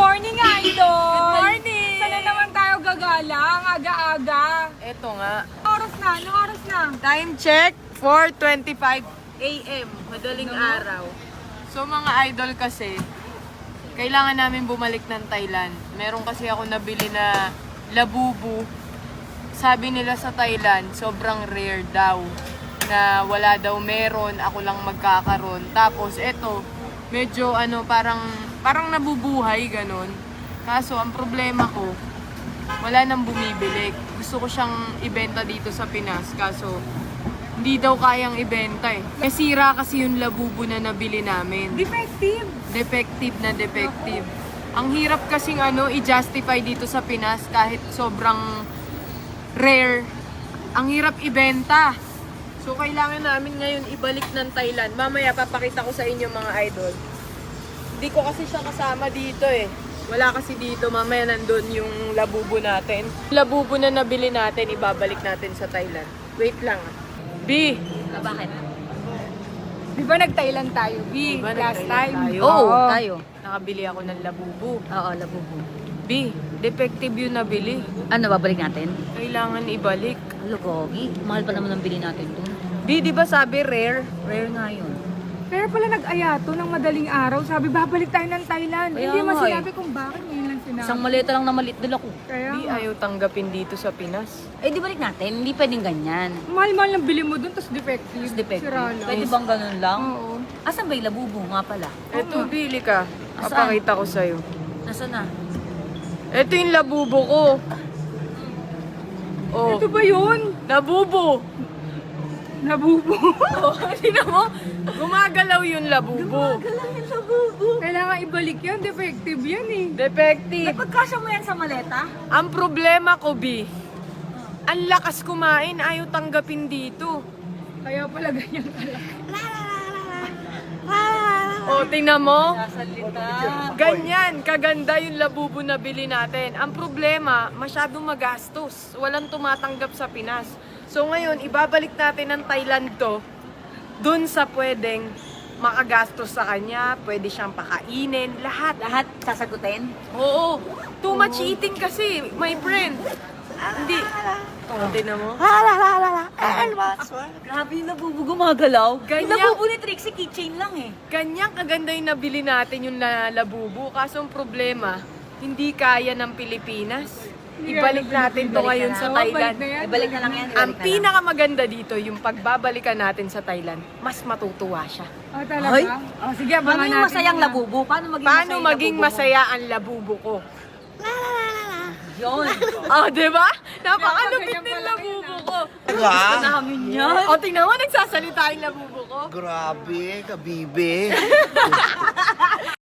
morning, Idol! Good morning! Sana naman tayo gagala, ang aga-aga. Eto nga. Oras na, anong oras na? Time check, 4:25 AM. Madaling araw. So mga idol kasi, kailangan namin bumalik ng Thailand. Meron kasi ako nabili na labubu. Sabi nila sa Thailand, sobrang rare daw. Na wala daw meron, ako lang magkakaroon. Tapos eto, medyo parang nabubuhay ganon. Kaso ang problema ko, wala nang bumibili. Gusto ko siyang ibenta dito sa Pinas. Kaso hindi daw kayang ibenta eh. Nasira kasi yung labubu na nabili namin. Defective. Defective na defective. Ang hirap kasing i-justify dito sa Pinas kahit sobrang rare. Ang hirap ibenta. So kailangan namin ngayon ibalik ng Thailand. Mamaya papakita ko sa inyo mga idol. Hindi ko kasi siya kasama dito eh. Wala kasi dito. Mamaya nandun yung labubu natin. Labubu na nabili natin, ibabalik natin sa Thailand. Wait lang. B! Bakit? Di ba nag-Thailand tayo, B? Diba Last nag-Thailand time. tayo? Oo, tayo. Nakabili ako ng labubu. Oo, labubo. B, defective yung nabili. Ano, babalik natin? Kailangan ibalik. Lugogi. Mahal pa naman ang bili natin dun. B, di ba sabi rare? Rare nga yun. Pero pala nag-ayato ng madaling araw. Sabi, babalik tayo ng Thailand. Kaya Hindi man nga sinabi kung bakit ngayon lang sinabi. Isang maleta lang na malit dala ko. Kaya B, nga. ayaw tanggapin dito sa Pinas. Eh, di balik natin. Hindi pwedeng ganyan. Mahal-mahal lang bili mo dun, tapos defective. Tapos defective. Sira lang. Pwede bang ganun lang? Oo. Asan ba yung labubo nga pala? Eto, bili ka. Asan? Papakita ko sa'yo. Nasaan na? Eto yung labubo ko. Oh, Ito ba yun? labubo. Nabubo. Oh, tingnan mo. Gumagalaw yung labubo. Galang yung labubo. Kailangan ibalik yan. Defective yan eh. Defective. Pagkasya mo yan sa maleta? Ang problema ko, B, ang lakas kumain. Ayaw tanggapin dito. Kaya pala ganyan pala. Oh, tingnan mo. Sasalita. Ganyan, kaganda yung labubo na bili natin. Ang problema, masyadong magastos. Walang tumatanggap sa Pinas. So ngayon, ibabalik natin ng Thailand to dun sa pwedeng makagastos sa kanya, pwede siyang pakainin, lahat. Lahat sasagutin? Oo, too much eating kasi, my friend. Hindi. Oh, tingnan mo. Grabe yung labubo gumagalaw. Ganyan. Yung labubo ni Trixie, keychain lang eh. Ganyan kaganda yung nabili natin yung labubo. Kaso ang problema, hindi kaya ng Pilipinas. Ibalik natin to Ibalik ngayon na sa lang. Thailand. na yan. Ibalik na lang yan. Ang ibalik na lang. pinakamaganda dito, yung pagbabalikan natin sa Thailand, mas matutuwa siya. Oh, talaga? Ay. Oh, sige, Paano abangan yung natin masayang yan. labubo? Paano maging Paano masaya maging yung labubo masaya ang labubo ko? mo? Yun. Oh, di ba? Napakalupit Ganyan ng pala labubo ko. Diba? Namin yan. O, tingnan mo, nagsasalita yung labubo ko. Grabe, kabibe.